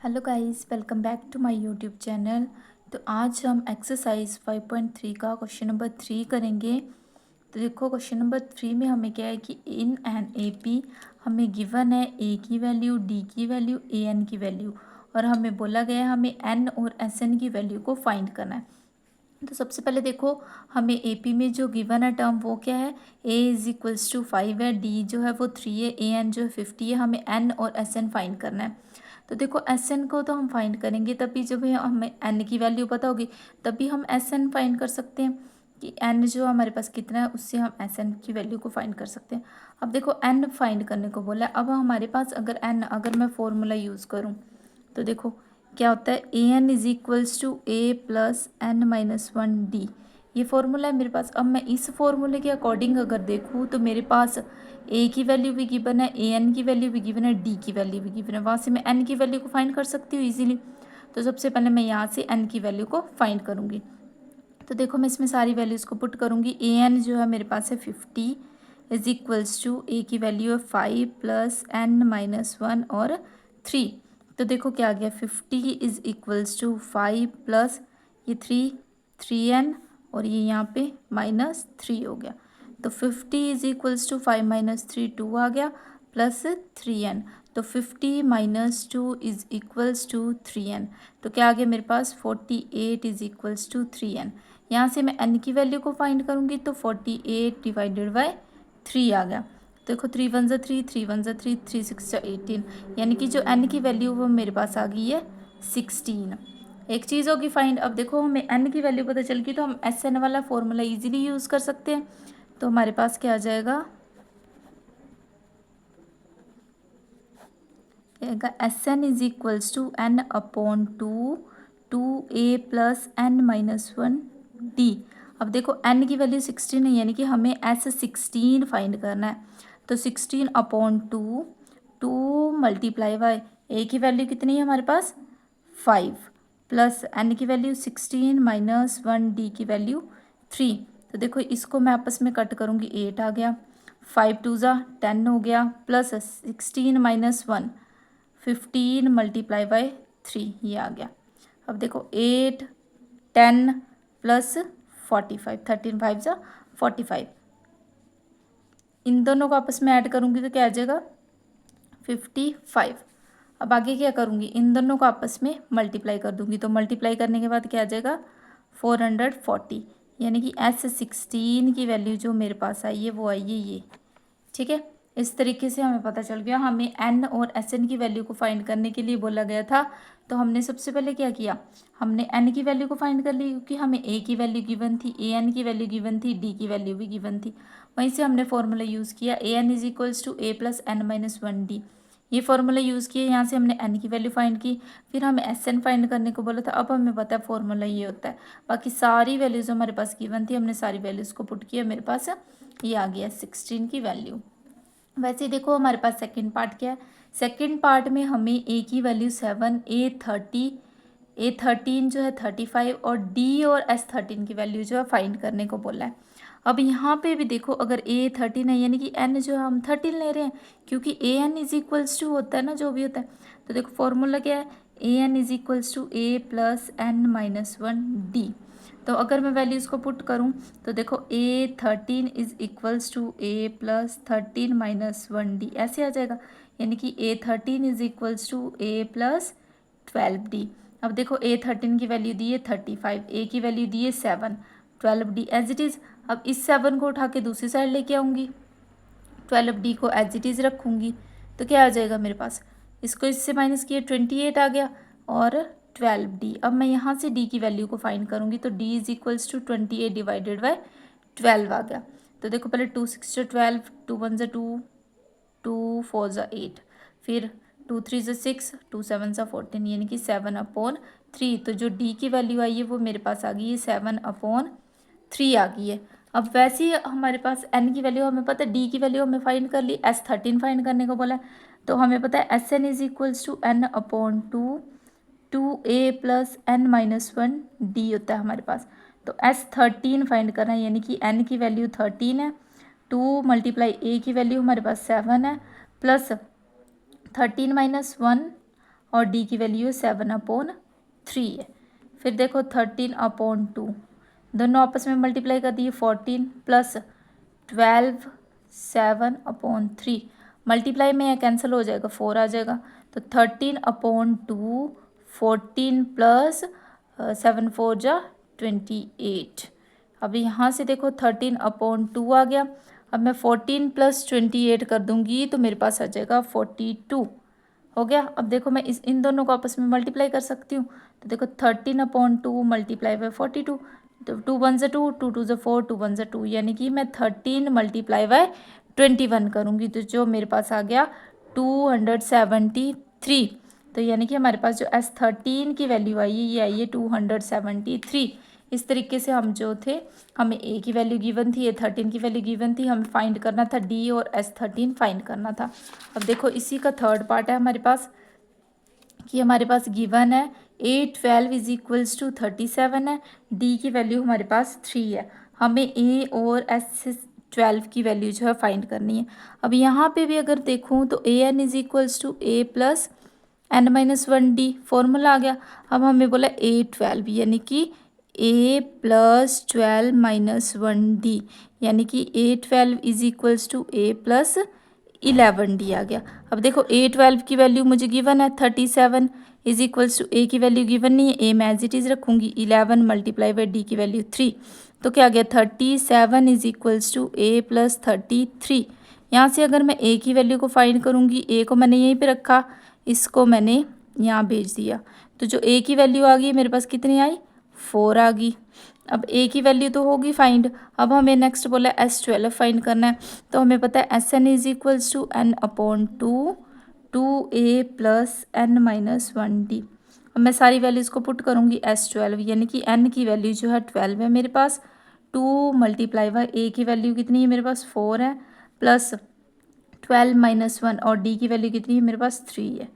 Hello guys, welcome back to my YouTube channel. तो आज हम एक्सरसाइज 5.3 का क्वेश्चन नंबर 3 करेंगे। तो देखो, क्वेश्चन नंबर 3 में हमें क्या है कि इन एन एपी हमें गिवन है ए की वैल्यू, डी की वैल्यू, ए एन की वैल्यू, और हमें बोला गया है हमें एन और एस एन की वैल्यू को फाइंड करना है। तो सबसे पहले देखो, हमें एपी में जो गिवन है टर्म वो क्या है, ए इज इक्वल्स टू 5 है, डी जो है वो 3 है, ए एन जो है 50 है। हमें एन और एस एन फाइंड करना है। तो देखो, एस एन को तो हम फाइंड करेंगे तभी जब हमें एन की वैल्यू पता होगी, तभी हम एस एन फाइंड कर सकते हैं कि एन जो हमारे पास कितना है, उससे हम एस एन की वैल्यू को फाइंड कर सकते हैं। अब देखो, एन फाइंड करने को बोला है। अब हमारे पास अगर मैं फॉर्मूला यूज़ करूँ तो देखो क्या होता है, A N is equals to A plus N minus one D. ये फॉर्मूला है मेरे पास। अब मैं इस फॉर्मूले के अकॉर्डिंग अगर देखूँ तो मेरे पास ए की वैल्यू भी गिवन है, ए एन की वैल्यू भी गिवन है, डी की वैल्यू भी गिवन है। वहाँ से मैं एन की वैल्यू को फाइंड कर सकती हूँ इजीली। तो सबसे पहले मैं यहाँ से एन की वैल्यू को फाइंड करूँगी। तो देखो, मैं इसमें सारी वैल्यूज़ को पुट करूँगी। ए एन जो है मेरे पास है 50 इज इक्वल्स टू ए की वैल्यू है 5 प्लस एन माइनस वन और 3। तो देखो क्या आ गया, 50 इज इक्वल्स टू 5 प्लस ये 3 एन, और ये यहाँ पे -3 हो गया। तो 50 इज इक्वल्स टू 5 माइनस 3 2 आ गया, प्लस 3 एन। तो 50 minus 2 is equals to 3 N. तो क्या आ गया मेरे पास, 48 इज इक्वल्स टू 3 एन। यहाँ से मैं एन की वैल्यू को फाइंड करूँगी तो 48 डिवाइडेड बाई 3 आ गया। देखो, 3 वन ज़ा 3, 3 वन ज़ा 3, 3 सिक्स ज़ा 18, यानी कि जो एन की वैल्यू वो मेरे पास आ गई है 16। एक चीज़ होगी फाइंड। अब देखो, हमें एन की वैल्यू पता चल गई तो हम एस एन वाला फॉर्मूला इजीली यूज़ कर सकते हैं। तो हमारे पास क्या आ जाएगा, S N is equals to N upon two A plus N minus one D. अब देखो, एन की वैल्यू 16 है, यानी कि हमें एस 16 फाइंड करना है। तो 16 अपॉन टू मल्टीप्लाई बाय ए की वैल्यू कितनी है हमारे पास 5, प्लस एन की वैल्यू 16 माइनस वन डी की वैल्यू 3। तो देखो, इसको मैं आपस में कट करूँगी, 8 आ गया, 5 टू ज़ा 10 हो गया, plus 16 minus one 15 multiply by 3, ये आ गया। अब देखो, 8 10 प्लस 45, 13 5 ज़ा 45। इन दोनों को आपस में ऐड करूँगी तो क्या आ जाएगा 55। अब आगे क्या करूँगी, इन दोनों को आपस में मल्टीप्लाई कर दूँगी। तो मल्टीप्लाई करने के बाद क्या आ जाएगा 440, यानी कि एस 16 की वैल्यू जो मेरे पास आई है वो आई है ये। ठीक है, इस तरीके से हमें पता चल गया। हमें एन और एस एन की वैल्यू को फाइंड करने के लिए बोला गया था। तो हमने सबसे पहले क्या किया, हमने एन की वैल्यू को फाइंड कर ली, क्योंकि हमें ए की वैल्यू गिवन थी, ए एन की वैल्यू गिवन थी, डी की वैल्यू भी गिवन थी। वहीं से हमने फॉर्मूला यूज़ किया, A N is equals to A plus N minus one D. ये फॉर्मूला यूज़ किया, यहाँ से हमने एन की वैल्यू फाइंड की, फिर हमें एस एन फाइंड करने को बोला था। अब हमें पता है फॉर्मूला ये होता है। बाकी सारी वैल्यूज़ हमारे पास गिवन थी, हमने सारी वैल्यूज़ को पुट किया, मेरे पास ये आ गया 16 की वैल्यू। वैसे देखो, हमारे पास सेकंड पार्ट क्या है। सेकंड पार्ट में हमें ए की वैल्यू 7, ए 13 जो है 35, और डी और एस 13 की वैल्यू जो है फाइंड करने को बोला है। अब यहाँ पे भी देखो, अगर ए 13 है, यानी कि एन जो है हम 13 ले रहे हैं, क्योंकि ए एन इज इक्वल्स टू होता है ना, जो भी होता है। तो देखो, फॉर्मूला क्या है, A N is equals to A plus N minus one D. तो अगर मैं वैल्यूज़ को पुट करूँ तो देखो, A 13 is equals to A plus 13 minus one D, ऐसे आ जाएगा। यानी कि A 13 is equals to A plus 12 D. अब देखो, ए 13 की वैल्यू दी है 35, ए की वैल्यू दी है 7, 12 डी एज इट इज़। अब इस 7 को उठा के दूसरी साइड लेके आऊँगी, 12 डी को एज इट इज़ रखूँगी, तो क्या आ जाएगा मेरे पास, इसको इससे माइनस किया 28 आ गया, और 12 डी। अब मैं यहाँ से डी की वैल्यू को फाइंड करूँगी, तो D is equals to 28 divided by 12 आ गया। तो देखो, पहले 2 6 12, 2 1 ज़ा 2, 2 4 ज़ा 8, फिर 2 3 ज़ा 6, 2 7 ज़ा 14, यानी कि 7/3। तो जो डी की वैल्यू आई है वो मेरे पास आ गई है 7/3 आ गई है। अब वैसे ही हमारे पास एन की वैल्यू हमें पता है, डी की वैल्यू हमें फाइंड कर ली, एस 13 फाइंड करने को बोला है। तो हमें पता है S N is equals to N upon two A plus N minus one D होता है हमारे पास। तो एस 13 फाइंड करना है, यानी कि एन की वैल्यू 13 है, 2 मल्टीप्लाई ए की वैल्यू हमारे पास 7 है, प्लस 13 माइनस वन और डी की वैल्यू 7/3 है। फिर देखो 13/2, दोनों आपस में मल्टीप्लाई कर दिए, 14 प्लस 12 7/3, मल्टीप्लाई में यह कैंसिल हो जाएगा, 4 आ जाएगा। तो 13/2, 14 प्लस 7 4 जा 28। अब यहाँ से देखो 13/2 आ गया। अब मैं 14 प्लस 28 कर दूंगी तो मेरे पास आ जाएगा 42 हो गया। अब देखो मैं इन दोनों को आपस में मल्टीप्लाई कर सकती हूँ। तो देखो 13/2 मल्टीप्लाई बाय 42, तो 2 1 2, 2 2 4, 2 1 2, यानी कि मैं 13 मल्टीप्लाई बाय 21 करूँगी तो जो मेरे पास आ गया 273। तो यानी कि हमारे पास जो S13 की वैल्यू आई है ये आई है 273। इस तरीके से हम जो थे, हमें ए की वैल्यू गिवन थी, A13 की वैल्यू गिवन थी, हमें फाइंड करना था डी और S13 फाइंड करना था। अब देखो इसी का थर्ड पार्ट है हमारे पास, कि हमारे पास गिवन है A12 इज इक्वल्स टू 37 है, डी की वैल्यू हमारे पास 3 है, हमें ए और S12 की वैल्यू जो है फाइंड करनी है। अब यहाँ पे भी अगर देखूँ तो AN is equals to A plus N-1D formula आ गया। अब हमें बोला A12 यानी कि A प्लस 12-1D, यानी कि A12 is equals to A plus 11D आ गया। अब देखो A12 की वैल्यू मुझे गिवन है 37 इज इक्वल्स टू A की वैल्यू गिवन नहीं है, A मैं एज इट इज़ रखूँगी, 11 मल्टीप्लाई बाई D की वैल्यू 3, तो क्या आ गया 37 is equals to A plus 33। यहाँ से अगर मैं A की वैल्यू को फाइंड करूँगी, A को मैंने यहीं पे रखा, इसको मैंने यहाँ भेज दिया, तो जो A की वैल्यू आ गई मेरे पास कितनी आई, 4 आ गई। अब A की वैल्यू तो होगी फाइंड। अब हमें नेक्स्ट बोला S12 फाइंड करना है, तो हमें पता है SN is equals to N/2 2A plus N-1D। अब मैं सारी वैल्यूज़ को पुट करूँगी S12, यानी कि N की वैल्यू जो है 12 है मेरे पास, 2 मल्टीप्लाई बाई A की वैल्यू कितनी है मेरे पास 4 है, प्लस 12-1 और D की वैल्यू कितनी है मेरे पास 3 है,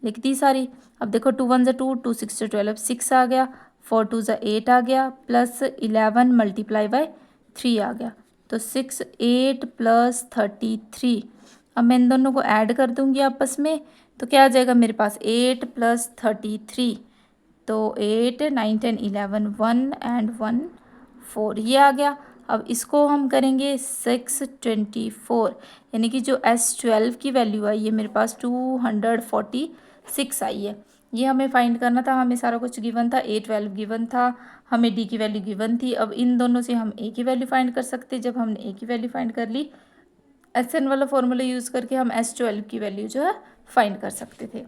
लिख दी सारी। अब देखो 2 1 2, 2 6 12, 6 आ गया, 4 2 8 आ गया, प्लस 11 मल्टीप्लाई बाय 3 आ गया, तो 6 8 प्लस 33। अब मैं इन दोनों को ऐड कर दूंगी आपस में, तो क्या आ जाएगा मेरे पास 8 प्लस 33, तो 8 9 10 11 1 एंड 1 4 ये आ गया। अब इसको हम करेंगे 624, यानी कि जो S12 की वैल्यू आई है मेरे पास 246 आई है। ये हमें फाइंड करना था, हमें सारा कुछ गिवन था, A12 गिवन था, हमें D की वैल्यू गिवन थी। अब इन दोनों से हम A की वैल्यू फाइंड कर सकते, जब हमने A की वैल्यू फाइंड कर ली, SN वाला फॉर्मूला यूज़ करके हम S12 की वैल्यू जो है फाइंड कर सकते थे।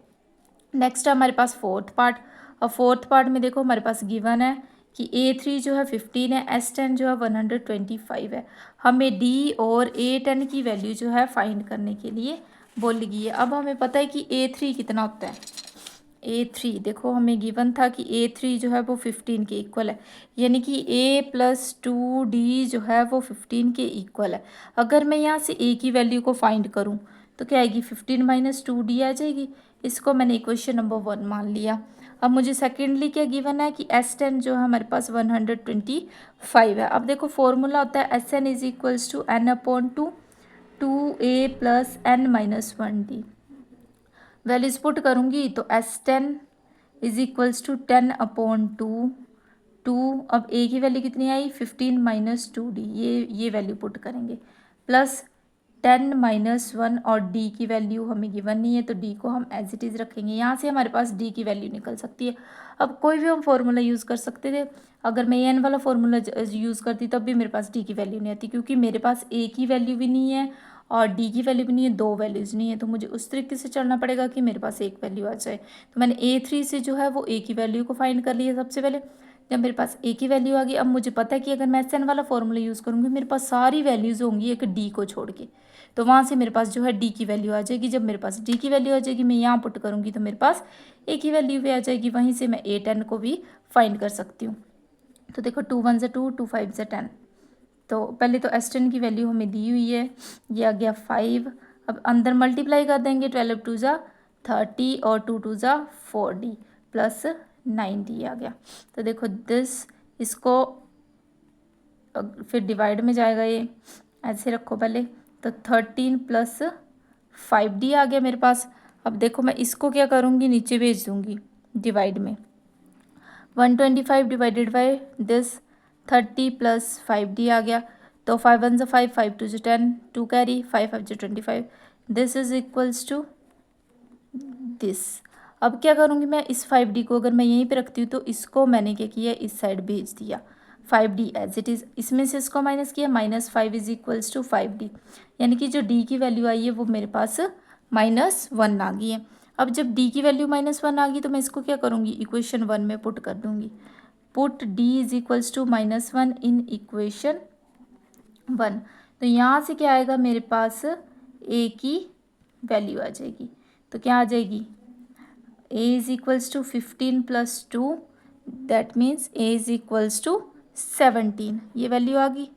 नेक्स्ट है हमारे पास फोर्थ पार्ट। और फोर्थ पार्ट में देखो हमारे पास गिवन है कि A3 जो है 15 है, S10 जो है 125 है, हमें D और A10 की वैल्यू जो है फाइंड करने के लिए बोली गई है। अब हमें पता है कि A3 कितना होता है, A3 देखो हमें गिवन था कि A3 जो है वो 15 के इक्वल है, यानी कि A प्लस 2D जो है वो 15 के इक्वल है। अगर मैं यहाँ से A की वैल्यू को फाइंड करूँ तो क्या आएगी, 15 माइनस 2D आ जाएगी। इसको मैंने इक्वेशन नंबर 1 मान लिया। अब मुझे सेकेंडली क्या गिवन है कि S10 जो है हमारे पास 125 है। अब देखो फॉर्मूला होता है SN is equals to N/2 2A plus N-1D। Values put करूँगी तो S10 इज इक्वल्स टू 10/2 2, अब A की वैल्यू कितनी आई 15 माइनस 2D, ये वैल्यू पुट करेंगे, प्लस 10-1 और D की वैल्यू हमें गिवन नहीं है, तो D को हम एज इट इज़ रखेंगे। यहाँ से हमारे पास D की वैल्यू निकल सकती है। अब कोई भी हम फॉर्मूला यूज़ कर सकते थे, अगर मैं एन वाला फॉर्मूला यूज़ करती तब भी मेरे पास D की वैल्यू नहीं आती, क्योंकि मेरे पास A की वैल्यू भी नहीं है और D की वैल्यू भी नहीं है, दो वैल्यूज़ नहीं है, तो मुझे उस तरीके से चलना पड़ेगा कि मेरे पास एक वैल्यू आ जाए। तो मैंने A3 से जो है वो A की वैल्यू को फाइंड कर लिया सबसे पहले। जब मेरे पास A की वैल्यू आ गई, अब मुझे पता है कि अगर मैं SN वाला फॉर्मूला यूज़ करूँगी मेरे पास सारी वैल्यूज़ होंगी एक D को छोड़ के, तो वहाँ से मेरे पास जो है D की वैल्यू आ जाएगी। जब मेरे पास D की वैल्यू आ जाएगी मैं यहाँ पुट करूँगी तो मेरे पास A की वैल्यू भी आ जाएगी, वहीं से मैं A10 को भी फाइंड कर सकती हूँ। तो देखो 2 1 2, 2 5 10, तो पहले तो S10 की वैल्यू हमें दी हुई है, ये आ गया 5। अब अंदर मल्टीप्लाई कर देंगे, 12 2 30 और 2 2 4D प्लस 9D आ गया। तो देखो इसको फिर डिवाइड में जाएगा, ये ऐसे रखो पहले, तो 13 प्लस 5D आ गया मेरे पास। अब देखो मैं इसको क्या करूँगी, नीचे भेज दूँगी डिवाइड में। 125 divided by this 30 plus 5d आ गया। तो 5 1 से 5, 5 2 से 10, 2 कैरी, 5 5 से 25, this is equals to this. अब क्या करूँगी मैं, इस 5d को अगर मैं यहीं पे रखती हूँ तो इसको मैंने क्या किया, इस साइड भेज दिया। 5d एज इट इज़, इसमें से इसको माइनस किया, -5 इज इक्वल्स टू 5d, यानी कि जो d की वैल्यू आई है वो मेरे पास -1 आ गई है। अब जब d की वैल्यू -1 आ गई तो मैं इसको क्या करूँगी, इक्वेशन 1 में पुट कर दूँगी। Put d is equals to -1 in equation 1। तो यहाँ से क्या आएगा, मेरे पास a की वैल्यू आ जाएगी। तो क्या आ जाएगी, a is equals to 15 plus 2, that means a is equals to 17, ये वैल्यू आ गई।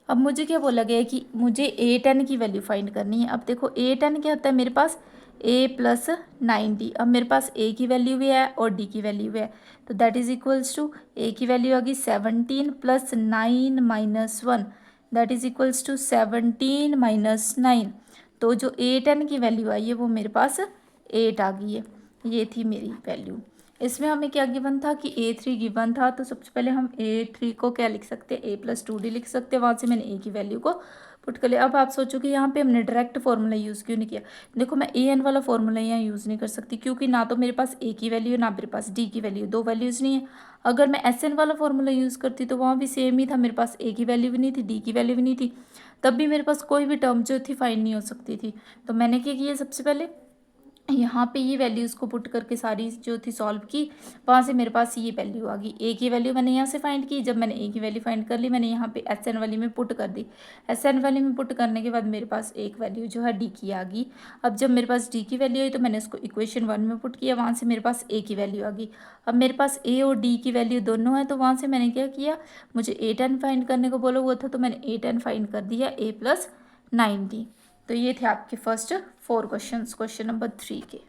अब मुझे क्या बोला गया है कि मुझे a10 की वैल्यू फाइंड करनी है। अब देखो a10 क्या होता है, मेरे पास a प्लस 9d। अब मेरे पास a की वैल्यू भी है और d की वैल्यू भी है, तो that is equals to a की वैल्यू आ गई 17 plus 9 minus 1, that is equals to 17 minus 9। तो जो a10 की वैल्यू आई है वो मेरे पास 8 आ गई है। ये थी मेरी वैल्यू। इसमें हमें क्या गिवन था कि a3 गिवन था, तो सबसे पहले हम a3 को क्या लिख सकते हैं, a प्लस 2d लिख सकते हैं। वहाँ से मैंने a की वैल्यू को पुट कर लिया। अब आप सोचो कि यहाँ पे हमने डायरेक्ट फार्मूला यूज़ क्यों नहीं किया। देखो मैं an वाला फार्मूला यहाँ यूज़ नहीं कर सकती, क्योंकि ना तो मेरे पास a की वैल्यू है ना मेरे पास d की वैल्यू, दो वैल्यूज़ नहीं है। अगर मैं sn वाला फार्मूला यूज़ करती तो वहाँ भी सेम ही था, मेरे पास a की वैल्यू भी नहीं थी, d की वैल्यू भी नहीं थी, तब भी मेरे पास कोई भी टर्म जो थी फाइंड नहीं हो सकती थी। तो मैंने क्या किया, सबसे पहले यहाँ पे ये वैल्यूज़ को पुट करके सारी जो थी सॉल्व की, वहाँ से मेरे पास ये वैल्यू आ गई। ए की वैल्यू मैंने यहाँ से फाइंड की। जब मैंने ए की वैल्यू फाइंड कर ली, मैंने यहाँ पे एस एन वाली में पुट कर दी। एस एन वाली में पुट करने के बाद मेरे पास एक वैल्यू जो है डी की आ गई। अब जब मेरे पास डी की वैल्यू आई तो मैंने उसको इक्वेशन 1 में पुट किया, वहाँ से मेरे पास ए की वैल्यू आ गई। अब मेरे पास ए और डी की वैल्यू दोनों है, तो वहाँ से मैंने क्या किया, मुझे a10 फाइंड करने को बोला हुआ था, तो मैंने a10 फाइंड कर दिया, a प्लस 9d। तो ये थे आपके फर्स्ट 4 क्वेश्चन, क्वेश्चन नंबर 3 के।